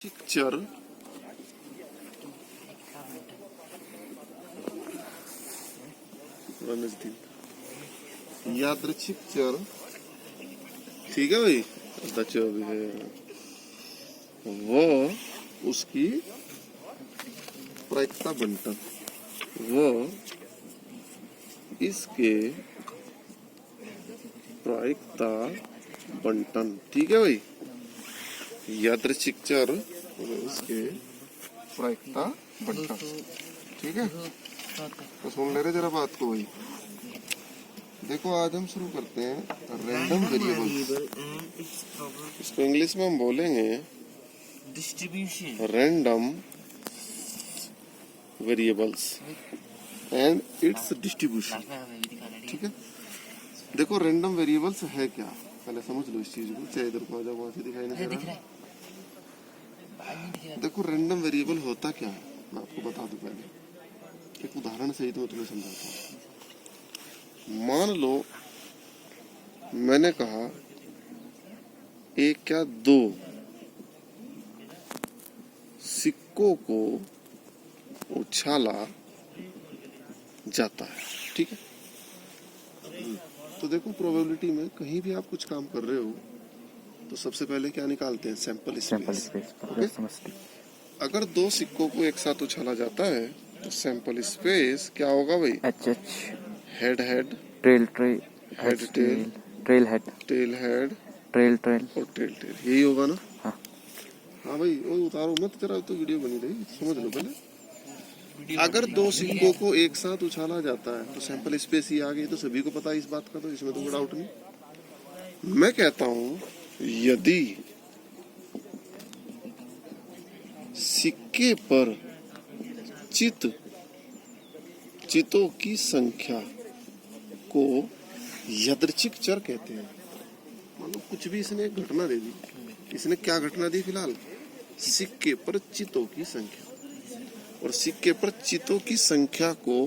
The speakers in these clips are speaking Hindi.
चर यादृच्छिक चर, ठीक है भाई, भी है वो उसकी प्रायिकता बंटन, वो इसके प्रायिकता बंटन, ठीक है भाई। यादृच्छिक चर उसके प्रायिकता बंटन, ठीक है। तो सुन ले रहे जरा बात को भाई। देखो आज हम शुरू करते हैं रैंडम वेरिएबल्स। इसको इंग्लिश में हम बोलेंगे distribution random variables and it's distribution, ठीक है। देखो रैंडम वेरिएबल्स है क्या, पहले समझ लो इस चीज को। चाहे इधर को आ जाओ, वहां से दिखाई नहीं दे रहा। देखो रैंडम वेरिएबल होता क्या है, मैं आपको बता दूं। पहले एक उदाहरण से ही तो मैं तुम्हें समझाता हूँ। मान लो मैंने कहा एक क्या दो सिक्कों को उछाला जाता है, ठीक है। तो देखो प्रोबेबिलिटी में कहीं भी आप कुछ काम कर रहे हो तो सबसे पहले क्या निकालते हैं, सैंपल स्पेस। अगर दो सिक्कों को एक साथ उछाला जाता है तो सैंपल स्पेस क्या होगा भाई, head head, trail trail, head tail, trail head, tail head, trail trail और टेल टेल, यही होगा ना। हाँ भाई वो उतारो मत, जरा तो वीडियो बनी रही, समझ लो पहले। अगर दो सिक्कों को एक साथ उछाला जाता है तो सैंपल स्पेस ही आ गई, तो सभी को पता है इस बात का, तो इसमें तो कोई डाउट नहीं। मैं कहता हूं यदि सिक्के पर चितों की संख्या को यादृच्छिक चर कहते हैं। मतलब कुछ भी इसने एक घटना दे दी। इसने क्या घटना दी फिलहाल, सिक्के पर चितों की संख्या, और सिक्के पर चितों की संख्या को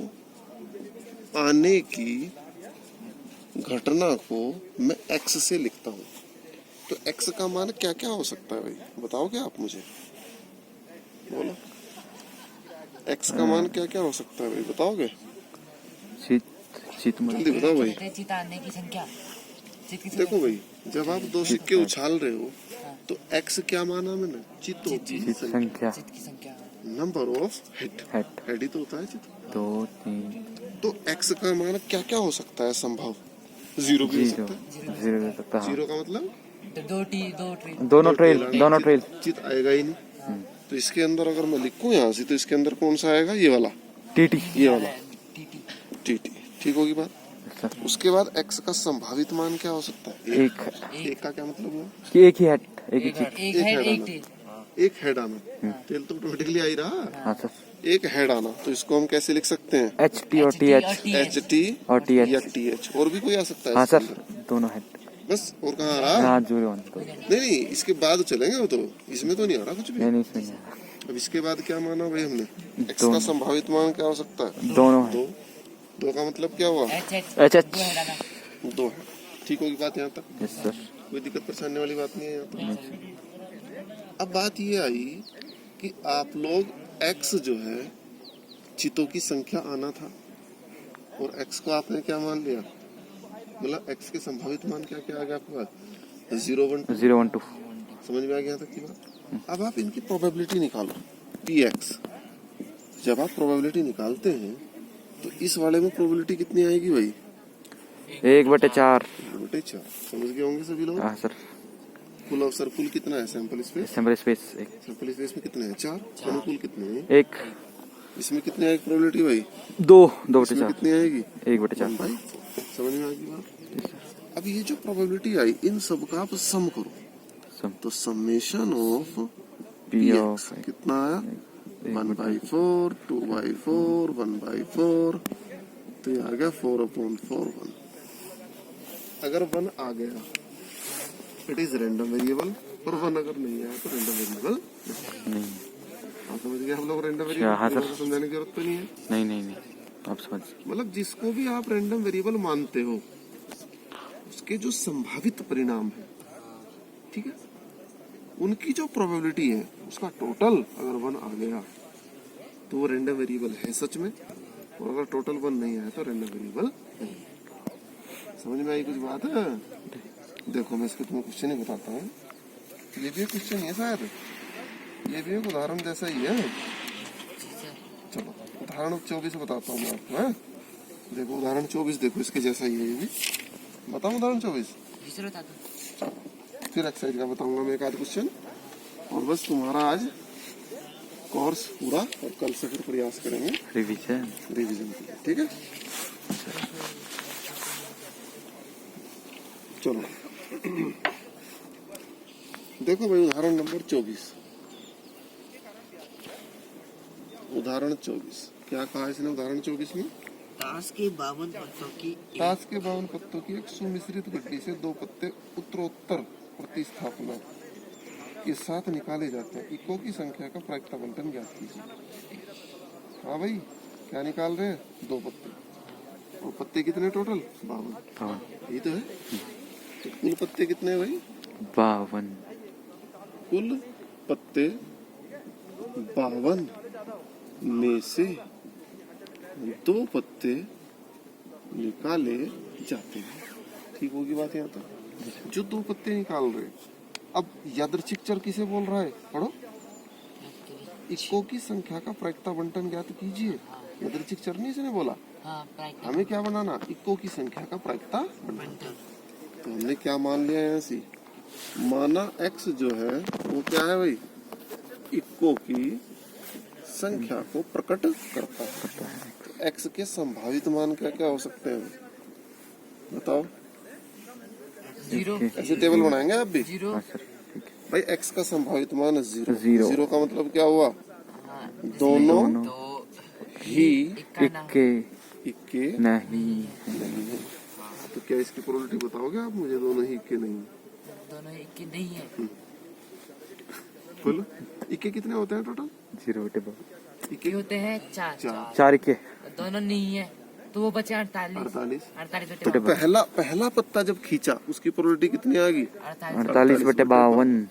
आने की घटना को मैं x से लिखता हूँ। तो x का मान क्या क्या हो सकता है भाई, बताओगे आप मुझे, बोलो। x का मान क्या क्या हो सकता है भाई, बताओगे? जल्दी बताओ भाई। चित आने की संख्या, देखो भाई, जब आप दो सिक्के उछाल रहे हो तो x क्या माना मैंने, चितों की संख्या, चित की संख्या, नंबर ऑफ हेड ही तो होता है चित। दो तीन, तो x का मान क्या क्या हो सकता है, संभव जीरो भी हो सकता है। जीरो हो सकता है। जीरो का मतलब दोनों ट्रेल चित आएगा ही नहीं। तो इसके अंदर अगर मैं लिखूं यहाँ से, तो इसके अंदर कौन सा आएगा, ये वाला टीटी, ये वाला टीटी, ठीक होगी बात। उसके बाद x का संभावित मान क्या हो सकता है, एक का क्या मतलब हुआ कि एक ही हेड, एक ही चीज, एक हेड आना, टेल तो ऑटोमेटिकली आ ही रहा। हाँ सर, एक हेड आना, तो इसको हम कैसे लिख सकते हैं, एच टी और टी एच, एच टी और टी या एच, टी एच, और भी कोई आ सकता है। हाँ सर, दोनों हेड, बस। और कहाँ आ रहा, हाँ जीरो नहीं इसके बाद चलेंगे वो, तो इसमें तो नहीं आ रहा कुछ भी। नहीं इसमें नहीं। अब इसके बाद क्या माना भाई हमने, x का संभावित मान क्या हो सकता है, दोनों दो। दो का मतलब क्या हुआ, एच एच, दो है, ठीक होगी बात यहाँ तक। यस सर, कोई दिक्कत परेशानी वाली बात नहीं है यहाँ तक। अब बात ये आई कि आप लोग x जो है चितों की संख्या आना था, और x को आपने क्या मान लिया, मतलब x के संभावित मान क्या क्या आ गया आपके पास, 0 1 2, समझ में आ गया तक की बात। अब आप इनकी प्रोबेबिलिटी निकालो, px। जब आप प्रोबेबिलिटी निकालते हैं तो इस वाले में प्रोबेबिलिटी कितनी आएगी भाई, 1/4, 1/4। समझ गए होंगे सभी लोग। हाँ सर। कुल अवसर कुल कितना है, सैंपल स्पेस, सैंपल स्पेस एक, सैंपल स्पेस में कितने हैं, 4। अनुकूल कितने हैं, एक, इसमें कितनी आएगी प्रोबेबिलिटी भाई, 2/4, कितनी आएगी, 1/4 भाई। समझ में आ गई बात। अब ये जो प्रोबेबिलिटी आई, इन सब का आप सम करो, तो समेशन ऑफ पी ऑफ कितना आया, 1/4, 2/4, 1/4, तो ये आ गया 4/4 1। अगर 1 आ गया इट इज रैंडम वेरिएबल, और 1 अगर नहीं आया तो रैंडम वेरिएबल नहीं। आप समझ गए हम लोग रैंडम वेरिएबल, हाँ सर, समझाने की जरूरत तो नहीं है। नहीं आप समझ, मतलब जिसको भी आप रैंडम वेरिएबल मानते हो उसके जो संभावित परिणाम है, ठीक है, उनकी जो प्रोबेबिलिटी है उसका टोटल अगर 1 आ गया तो वो रैंडम वेरिएबल है सच में, और अगर टोटल 1 नहीं आया तो रैंडम वेरिएबल नहीं। समझ में आई कुछ बात है? देखो मैं इसके तुम्हें क्वेश्चन ही बताता हूँ। ये भी एक क्वेश्चन है शायद, ये भी एक उदाहरण जैसा ही है। चलो उदाहरण 24 बताता हूँ मैं आपको। है देखो उदाहरण 24 देखो, इसके जैसा ही है ये भी। बताऊँ उदाहरण 24? फिर एक्सरसाइज का बताऊंगा मैं एक आध क्वेश्चन, और बस तुम्हारा आज कोर्स पूरा, और कल से फिर प्रयास करेंगे रिवीजन के लिए, ठीक है? चलो देखो भाई उदाहरण नंबर 24। उदाहरण 24 क्या कहा इसने उदाहरण 24 में? ताश के 52 पत्तों की ताश के 52 पत्तों की एक सुमिश्रित गड्डी से 2 पत्ते उत्तरोत्तर प्रतिस्थापना के साथ निकाले जाते हैं। इको की संख्या का प्रायिकता बंटन ज्ञात कीजिए। हाँ भाई क्या निकाल रहे हैं? 2 पत्ते, और पत्ते कितने टोटल? 52। यही तो है। तो कुल पत्ते कितने भाई? 52। कुल पत्ते 52 में से 2 पत्ते निकाले जाते हैं। ठीक होगी बात यहाँ तक? जो 2 पत्ते निकाल रहे, अब यादृच्छिक चर किसे बोल रहा है? पढ़ो। इको की संख्या का प्रायिकता बंटन ज्ञात कीजिए। यादृच्छिक चर नहीं इसने बोला। हमें क्या बनाना? इको की संख्या का प्रायिकता बंटन। तो हमने क्या मान लिया यहाँ से? माना x जो है वो क्या है भाई? इको की संख्या को प्रकट करता है। x के संभावित मान क्या क्या हो सकते हैं बताओ? 0। ऐसे टेबल बनाएंगे आप भी? 0 भाई x का संभावित मान 0। 0 का मतलब क्या हुआ? हाँ, दोनों तो ही इक्के नहीं नहीं है। तो क्या इसकी प्रोबेबिलिटी बताओगे आप मुझे? दोनों ही इक्के नहीं। दोनों इक्के नहीं है। बोलो इक्के कितने होते हैं टोटल? 0/2। इक्के होते हैं 4। 4 इक्के। दोनों नहीं है तो वो बचे 48। 48। पहला पत्ता जब खींचा उसकी प्रोबेबिलिटी कितनी आ गई? 48/52।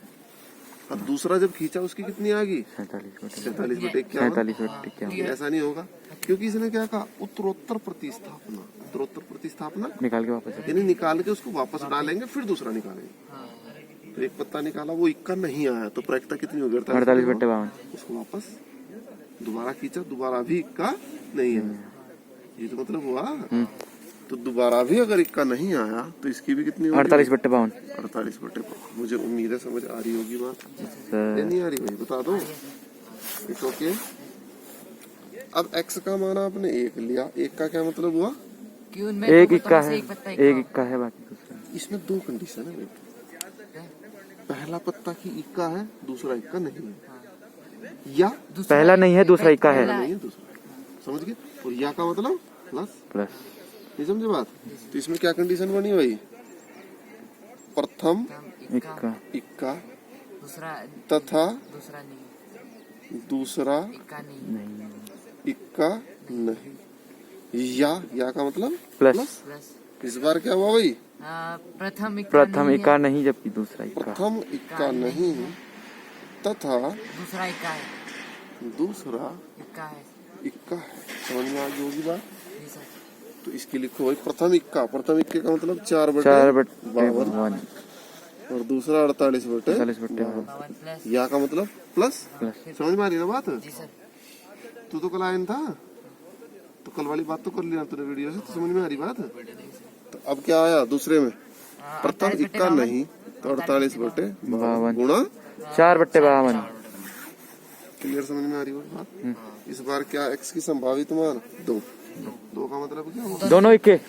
और दूसरा जब खींचा उसकी कितनी आ गई? 47/51। 47/51। ऐसा नहीं होगा क्योंकि इसने क्या कहा? उत्तरोत्तर प्रतिस्थापना। उत्तरोत्तर प्रतिस्थापना निकाल के वापस यानी निकाल के उसको वापस डालेंगे फिर दूसरा निकालेंगे। तो एक पत्ता निकाला वो इक्का नहीं आया तो प्रायिकता कितनी होगी? 48/52। उसको वापस दोबारा खींचा, दोबारा भी इक्का नहीं आया। ये तो मतलब हुआ। तो दोबारा भी अगर इक्का नहीं आया तो इसकी भी कितनी होगी? 48/52। 48/52। मुझे उम्मीद है समझ आ रही होगी बात। ये नहीं आ रही भाई बता दो। It's okay. अब x का मान आपने 1 लिया। 1 का क्या मतलब हुआ? कि उनमें एक इक्का है, एक इक्का है बाकी दूसरा। इसमें 2 कंडीशन है भाई। पहला पत्ता की इक्का है, दूसरा इक्का नहीं है। या पहला नहीं है दूसरा इक्का है। नहीं है दूसरा। समझ गए? और या का मतलब प्लस। ये समझे बात? तो इसमें क्या कंडीशन बनी भाई? प्रथम इक्का दूसरा तथा दूसरा इक्का नहीं। नहीं। इक्का नहीं। या का मतलब प्लस। इस बार क्या हुआ भाई? प्रथम इक्का नहीं जबकि दूसरा इक्का। प्रथम इक्का नहीं तथा दूसरा इक्का है। दूसरा इक्का है। इक्का है। समझ में आ गई होगी बात? जी सर। तो इसके लिखो भाई प्रथम इक्का। प्रथम इक्के का मतलब 4/52 और दूसरा 48/52। 52 या का मतलब प्लस। प्लस। समझ में आ रही ना बात? जी सर। तू तो कल आयन था तो कल वाली बात तो कर लिया तूने वीडियो से, तो समझ में आ रही बात? तो अब क्या आया दूसरे में? प्रथम इक्का नहीं तो 48/52 गुणा 4/52। क्लियर? समझ में आ रही बात? इस बार क्या x की संभावित मान 2 का मतलब क्या हुआ? दोनों इक्के।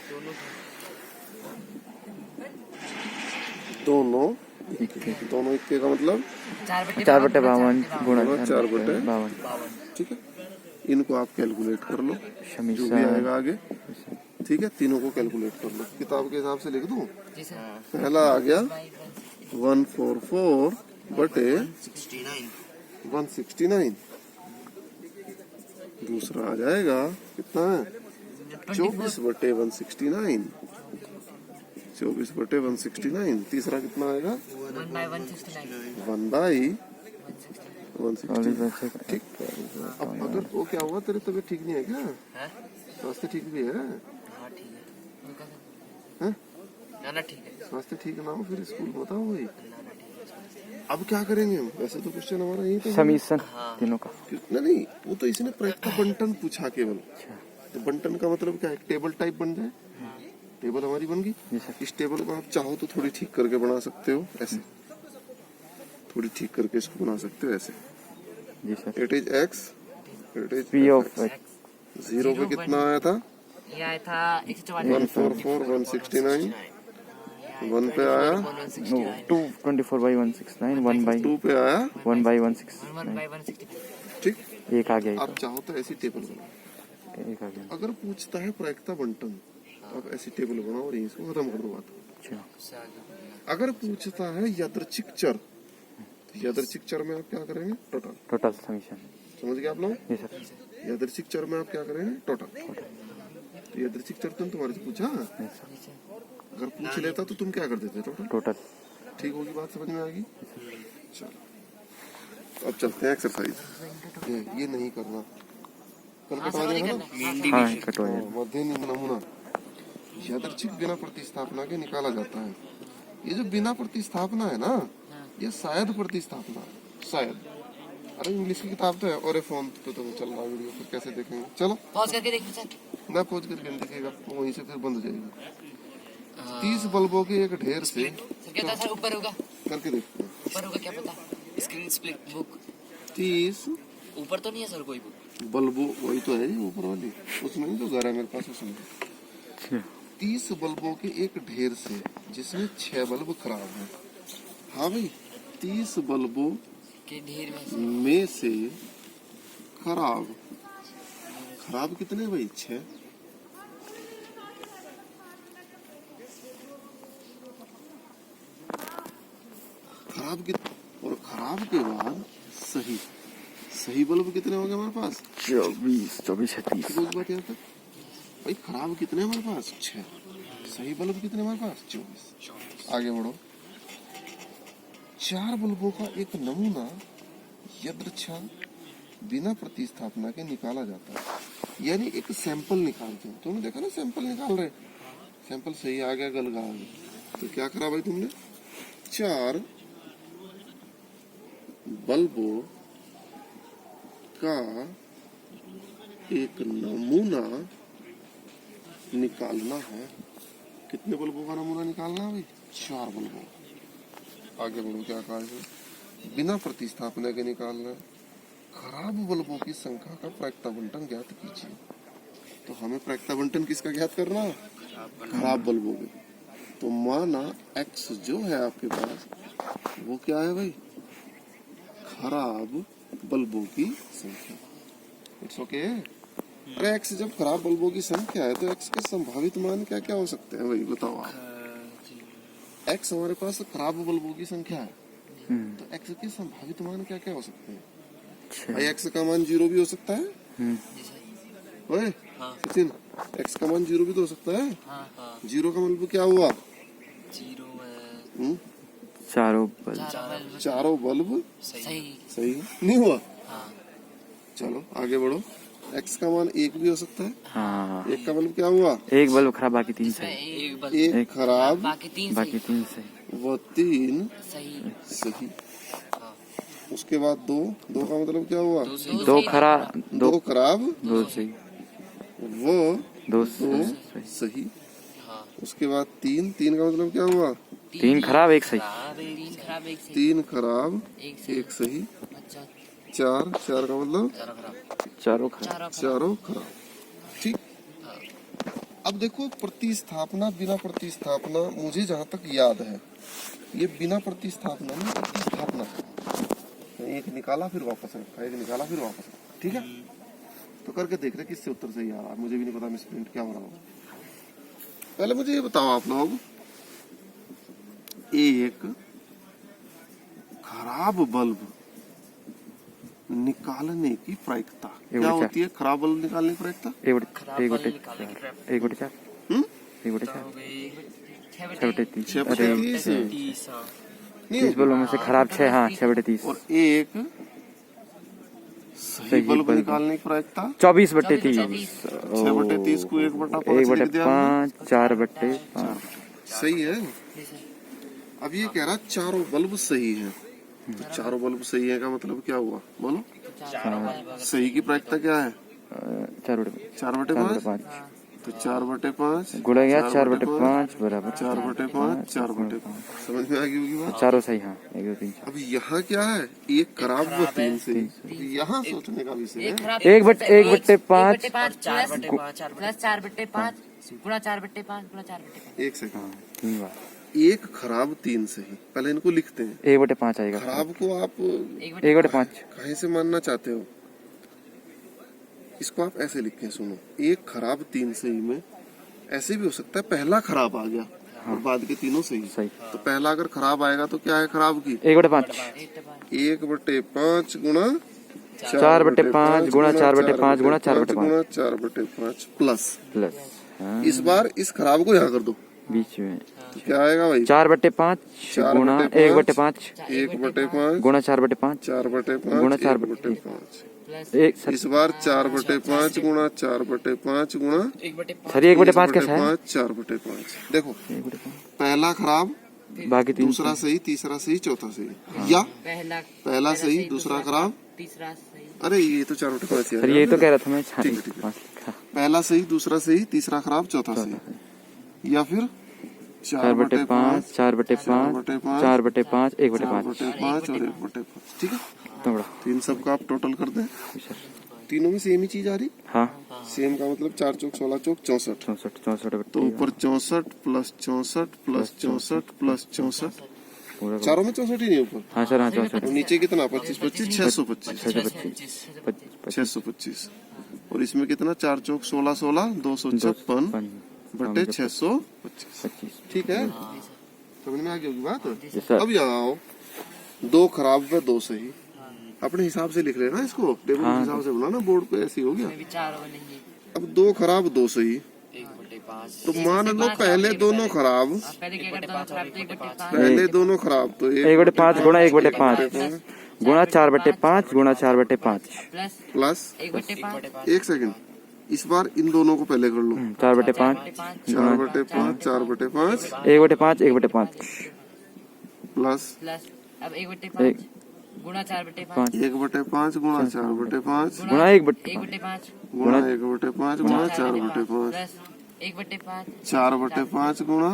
दोनों इक्के का मतलब 4/52 गुणा 4/52। ठीक है, इनको आप कैलकुलेट कर लो जो भी आएगा आगे। ठीक है, तीनों को कैलकुलेट कर लो। किताब के हिसाब से लिख दूं? जी सर। पहला आ गया 144/169। दूसरा आ जाएगा कितना है? 24/169। 24/169। तीसरा कितना आएगा? 1/169 1/160। ठीक। अब अगर वो क्या हुआ, तेरी तबीयत ठीक नहीं है क्या? है? स्वास्थ्य ठीक भी है? हाँ ठीक है, उनका हैं? ना ठीक है, स्वास्थ्य ठीक ना हो फिर स्कूल बताओ वही। ना ठीक है। अब क्या करेंगे हम? वैसे तो क्वेश्चन हमारा यही था। समीशन तीनों का। नहीं, वो तो इसने प्रायिकता बंटन पूछा केवल। तो बंटन का मतलब क्या है? टेबल टाइप बन जाए। टेबल हमारी बन गई। जी सर। इस टेबल को आप चाहो तो थोड़ी ठीक करके बना सकते हो, ऐसे थोड़ी ठीक करके इसको बना सकते हो ऐसे। जी sir. It is X, it is P of X, 0 पे कितना आया था? ये आया था 144 144,169। 1 पे आया 224/169 2 पे आया 1/169 1/165 ठीक। एक आ गया। आप चाहो तो ऐसी टेबल बनाओ। एक आ गया। अगर पूछता है प्रायिकता बंटन, आप ऐसी टेबल बनाओ और इसको खत्म कर दो बात। अच्छा। उससे आगे अगर पूछता है यादृच्छिक चर, तो यादृच्छिक चर में आप क्या करेंगे? टोटल। Total summation. समझ गए आप लोग? जी सर। यादृच्छिक चर में आप क्या करेंगे? टोटल। तो यादृच्छिक चर तुम तुम्हारे से पूछा, जी सर। अगर पूछ लेता तो तुम क्या कर देते? टोटल। टोटल। ठीक होगी बात, समझ में आएगी? चलो अब चलते हैं एक्सरसाइज। ये नहीं करना, कल कटवा देना ना। हाँ कटो हाँ, मध्य नमूना यादृच्छिक बिना प्रतिस्थापना के निकाला जाता है। ये जो बिना प्रतिस्थापना है ना, ये शायद प्रतिस्थापना है, शायद। अरे इंग्लिश की किताब तो है, और फोन पे तो चल रहा वीडियो, फिर कैसे देखेंगे? चलो पॉज करके देखो सर। ना पहुंच करके नहीं दिखेगा, वहीं से फिर बंद हो जाएगा। 30 बल्बों के एक ढेर से सर क्या था सर? ऊपर होगा, करके देखते हैं। ऊपर होगा क्या पता? स्क्रीन स्प्लिट बुक 30 ऊपर तो नहीं है सर कोई बुक? बल्बों, वही तो है जी ऊपर वाली, उसमें नहीं, जो घर है मेरे पास उसमें। 30 बल्बों के एक ढेर से जिसमें 6 बल्ब खराब हैं। हाँ भाई, 30 बल्बों के ढेर में से खराब खराब कितने भाई? 6। खराब और खराब के बाद सही सही बल्ब कितने हो गए हमारे पास? 24 24 36। ठीक होगी बात यहाँ तक? भाई खराब कितने हमारे पास? 6। सही बल्ब कितने हमारे पास? 24। आगे बढ़ो। 4 बल्बों का एक नमूना यदृच्छा बिना प्रतिस्थापना के निकाला जाता है। यानी एक सैंपल निकालते हैं। तुमने देखा ना, सैंपल निकाल रहे, सैंपल सही आ गया, गलत आ गया, तो क्या करा भाई तुमने? 4 बल्बों का एक नमूना निकालना है। कितने बल्बों का नमूना निकालना है भाई? 4 बल्बों। आगे बढ़ो, क्या कहा है? बिना प्रतिस्थापना के निकालना है। खराब बल्बों की संख्या का प्रायिकता बंटन ज्ञात कीजिए। तो हमें प्रायिकता बंटन किसका ज्ञात करना है? खराब बल्बों के। तो माना x जो है आपके पास, वो क्या है भाई? खराब बल्बों की संख्या। It's okay. अरे x जब खराब बल्बों की संख्या है, तो x के संभावित मान क्या क्या हो सकते हैं भाई? बताओ आप। x हमारे पास खराब बल्बों की संख्या है, तो x के संभावित मान क्या क्या हो सकते हैं? भाई x का मान 0 भी हो सकता है। ओए सचिन, x का मान 0 भी तो हो सकता है। 0 का मतलब क्या हुआ? 0 चारों बल्ब सही सही नहीं हुआ। हाँ। चलो आगे बढ़ो। x का मान 1 भी हो सकता है। हाँ। 1 का मतलब क्या हुआ? एक बल्ब खराब, बाकी 3 सही। एक बल्ब एक खराब बाकी 3 बाकी सही 3 सही। व 3 सही। सही। उसके बाद 2 का मतलब क्या हुआ? 2 खराब, 2 खराब 2 सही, वो 2 2 सही। सही। उसके बाद 3 का मतलब क्या हुआ? 3 खराब 1 सही। 3 खराब 1 सही। 3 खराब एक 1 सही। अच्छा 4 का मतलब 4 खराब चारों खराब। चारों खराब। ठीक। अब देखो, प्रतिस्थापना बिना प्रतिस्थापना, मुझे जहाँ तक याद है ये बिना प्रतिस्थापना नहीं, प्रतिस्थापना। एक निकाला फिर वापस रखा, एक निकाला फिर वापस रखा। ठीक है, तो करके देख रहे किससे उत्तर सही आ रहा है। मुझे भी नहीं पता मिस प्रिंट क्या हो रहा हो। पहले मुझे ये बताओ आप लोग, एक खराब बल्ब निकालने की प्रायिकता क्या होती है? खराब बल्ब निकालने की प्रायिकता 1/4 1/4 1/4 हम्म? 1/4 छः बटे तीस। 6 बटे अरे 30 30 हाँ। नहीं 30 बल्बों में से खराब 6, हाँ 6 बटे 30। और एक सही बल्ब निकालने की प्रायिकता 24 बटे 30। 6 बटे 30 को 1/5 1 बटे लिख दिया हमने। 5, 4 बटे 5। सही है। जी सर। अब ये कह रहा चारों बल्ब सही हैं। तो चारों बल्ब सही है का मतलब क्या हुआ बोलो? सही की प्रायिकता क्या है? 4 बटे 4/5। 5 तो 4/5 गुणा गया 4 बटे 5 बराबर 4/5 4/5। समझ में आ गई होगी बात? चारों सही, हाँ 1 2 3 4। अब यहाँ क्या है? एक खराब व 3 सही। यहाँ सोचने का विषय है। 1 बटे 5 4 बटे 5 प्लस 4 बटे 5 गुणा 4 बटे 5 गुणा 4 बटे 5। एक सेकंड। 3 बार एक खराब 3 सही। पहले इनको लिखते हैं। 1 बटे 5 आएगा। खराब को आप 1 बटे 5 कहीं से मानना चाहते हो? इसको आप ऐसे लिखें, सुनो। एक खराब 3 सही में ऐसे भी हो सकता है पहला खराब आ गया और बाद के तीनों सही। सही। तो पहला अगर खराब आएगा तो क्या है खराब की? 1 बटे 5 1/5 गुणा 4 बटे 5 गुणा 4 बटे 5 गुणा 4 बटे 5 गुणा 4/5 प्लस। प्लस इस बार इस खराब को यहाँ कर दो बीच में तो क्या आएगा भाई? 4 बटे 5 गुणा 1 बटे 5 1/5 गुणा 4 बटे 5 4/5 गुणा 4 1/5। एक सर इस बार 4/5 गुणा 4/5 गुणा 1 बटे 5 सर 1 बटे 5 कैसा है? 4/5। देखो 1 बटे 5 पहला खराब, बाकी 3 दूसरा सही, तीसरा सही, चौथा सही। या पहला सही, दूसरा खराब। तीसरा सही। अरे ये तो 4/5 सर है। यही तो कह रहा था मैं। ठीक है, ठीक है। पहला सही, दूसरा सही, तीसरा खराब, चौथा सही। या फिर 4 बटे 5 4 बटे 5 4 बटे 5 1 बटे 5 4/5 और 1/5। ठीक है, तो बड़ा तो इन सब का आप टोटल कर दें। सर। तीनों में सेम ही चीज आ रही। हाँ सेम का मतलब 4 चौक 16 चौक 64। 64 तो बटे ऊपर 64 प्लस 64 प्लस 64 प्लस 64। पूरा चारों में 64 ही नहीं ऊपर। हाँ सर हाँ 64 और नीचे कितना? 25 25 625 625 625। और इसमें कितना? 4 चौक 16 16 256 बटे 625। 25। ठीक है, समझ में आ गई होगी बात। जी सर। अब यहाँ आओ, 2 खराब व 2 सही। अपने हिसाब से लिख लेना इसको, टेबल के हिसाब से बनाना, बोर्ड पे ऐसे ही हो गया। विचार बनेंगे। अब 2 खराब 2 सही। 1 बटे 5 तो मान लो पहले दोनों खराब, पहले क्या करता हूँ? खराब तो 1 बटे 5 पहले दोनों खराब तो 1 बटे 5 गुणा 1 बटे 5 गुणा 4 बटे 5 गुणा 4 बटे 5 प्लस प्लस 1 बटे 5 एक सेकंड। इस बार इन दोनों को पहले कर लो। 4 बटे 5 4/5 4/5 1 बटे 5 1 बटे 5 प्लस प्लस अब 1 बटे 5 गुणा 4 बटे 5 1/5 गुणा 4/5 गुणा 1 बटे 1 बटे 5 गुणा 1/5 गुणा 4/5 प्लस 1 बटे 5 4/5 गुणा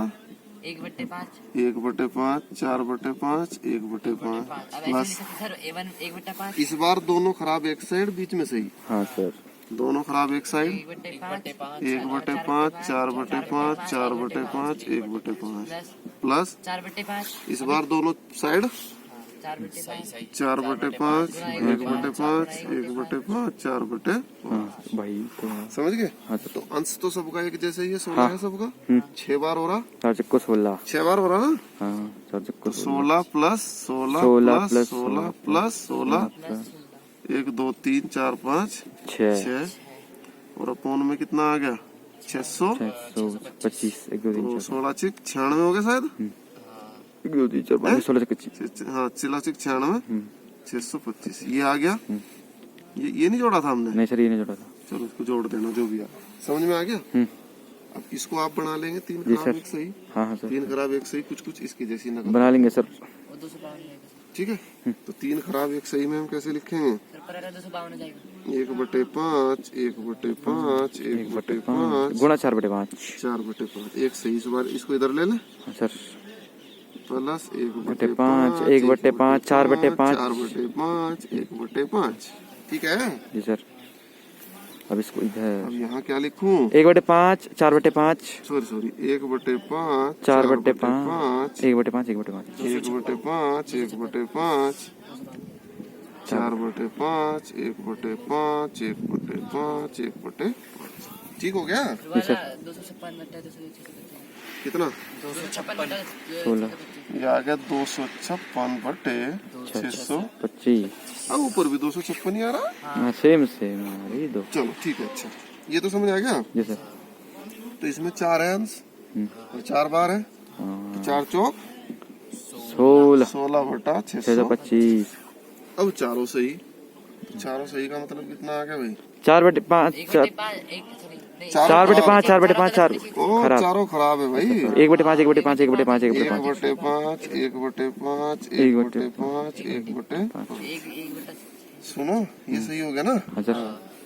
1 बटे 5 1/5 4/5 1/5 अब प्लस। ऐसे सर 1 बटे 5 इस बार दोनों खराब एक साइड, बीच में सही। हाँ सर दोनों खराब एक साइड। 1 बटे 5 1/5 4/5 4/5 1/5 प्लस। 4 बटे 5 इस बार दोनों साइड 4 बटे 5 4/5 1/5 1/5 4/5। हाँ भाई तो समझ गए? हाँ तो अंश तो सबका एक जैसा ही है, 16 है सबका। 6 बार हो रहा, 4 चक्को 16 6 बार हो रहा ना। हाँ 4 चक्को 16 प्लस 16 16 प्लस प्लस 16 प्लस 16 1 2 3 4 5 6 6 और अपोन में कितना आ गया? 600। 625 1 2 3 तो 4 16 6 96 हो गया शायद। 1 2 3 4 5 16 25 हाँ 16 6 96 625 ये आ गया। ये नहीं जोड़ा था हमने। नहीं सर ये नहीं जोड़ा था। चलो उसको जोड़ देना जो भी आ। समझ में आ गया। अब इसको आप बना लेंगे 3 जी खराब सर। 1 सही। हाँ हाँ सर 3 खराब 1 सही कुछ कुछ इसकी जैसी नकल। बना लेंगे सर। वो 252 जाएगा ठीक है, तो 3 खराब 1 सही में हम कैसे लिखेंगे? सर पर 252 जाएगा 1/5 1/5 1/5 गुणा 4 बटे 5 4/5 1 सही। इस बार इसको इधर ले लें सर प्लस 1/5 1/5 4 बटे 5 4/5 1/5। ठीक है, जी सर। अब इसको इधर अब यहाँ क्या लिखूं? 1 बटे 5 4 बटे 5 सॉरी 1/5 4 बटे 5 1 बटे 5 1 बटे 5 1/5 1/5 4/5 1/5 1/5 1/5। ठीक हो गया? दोबारा 256 बटे 256 कितना? 256 बटे 16 ये आ गया 256 बटे 600। 25 अब ऊपर भी 256 ही आ रहा। हाँ सेम सेम अरे दो। चलो ठीक है, अच्छा ये तो समझ आ गया। जी सर। तो इसमें 4 है अंश और 4 बार है। तो 4 चौक 16 16 बटा 600। 625। अब चारों सही। चारों सही का मतलब कितना आ गया भाई? 4 बटे 5 एक बटे 5 एक सॉरी नहीं 4 बटे 5 4 बटे 5 4 ओ खराब। चारों खराब है भाई। 1 बटे 5 1 बटे 5 1 बटे 5 1 बटे 1 5 बटे 5 1 बटे 5 एक 1 बटे बटे 5 1 बटे। एक बटा सुनो ये सही हो गया ना? हाँ सर।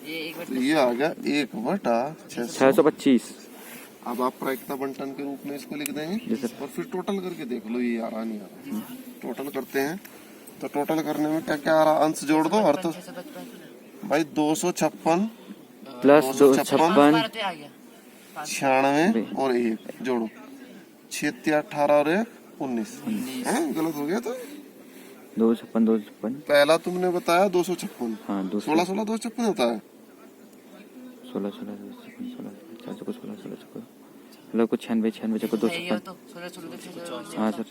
ये एक तो बटा ये आ गया 1 बटा 600। 625। अब आप प्रायिकता बंटन के रूप में इसको लिख देंगे और फिर टोटल करके देख लो ये आ रहा नहीं आ रहा। टोटल करते हैं तो टोटल करने में क्या क्या आ रहा? अंश जोड़ दो और तो 655 भाई 256 प्लस 256 12 तो आ गया 96 और 1 जोड़ो 6 18 और 1 19 है। गलत हो गया तो 256 256। पहला तुमने बताया 256। हाँ 16 16 256 होता है। 16 16 16 4 चौको 16 16 चौको मतलब कुछ 96 96 चौको ये 256। तो 16 16 हाँ सर।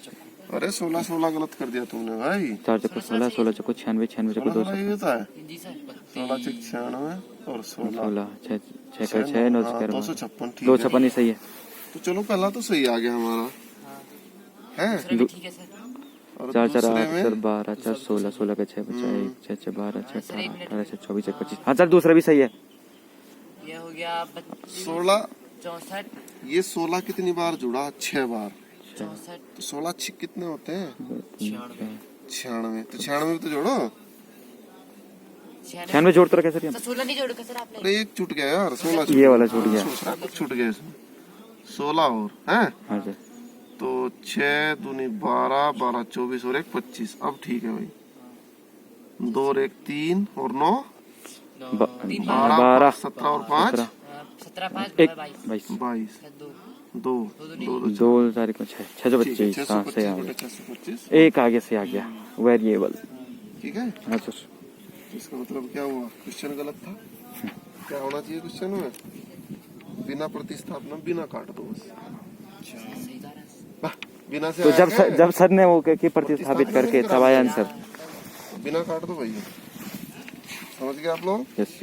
अरे 16 16 गलत कर दिया तुमने भाई। 4 चौको 16 16 चौको 96 96 चौको 16 ये होता है जी सर 16 96 और 16 16 6 6 6 9 6 256 ठीक है। 256 ही सही है। तो चलो पहला तो सही आ गया हमारा है। दूसरा भी ठीक है सर और 4 4 दूसरे 8 में 4 12 4 16 16 का 6 बचा 1 6 6 12 6 18 18 6 24 1 25। हाँ सर दूसरा भी सही है। ये हो गया 32 16 64 ये 16 कितनी बार जुड़ा? 6 बार। 64 तो 16 6 कितने होते हैं? 96 96। तो 96 भी तो जोड़ो। 96 जोड़ तो रखे सर। सर 16 नहीं जोड़ोगे सर आपने अरे एक छूट गया यार 16 ये वाला छूट गया। दूसरा कुछ छूट गया इसमें 16 और है। हाँ सर। तो 6 दूनी 12 12 24 और 1 25। अब ठीक है भाई 2 और 1 3 और 9 12 12 17 और 5 17 5 1 22 22 22 2 2 2 तारीख को 6 625। हाँ सही आ गया। 625 एक आगे से आ गया वेरिएबल। ठीक है। हाँ सर। इसका मतलब क्या हुआ? क्वेश्चन गलत था। क्या होना चाहिए क्वेश्चन में? बिना प्रतिस्थापना बिना काट दो बस। सही जा रहा है वाह, बिना से तो आया क्या? जब सर ने वो की प्रतिस्थापित करके तब आया आंसर। बिना काट दो भाई। समझ गए आप लोग? यस।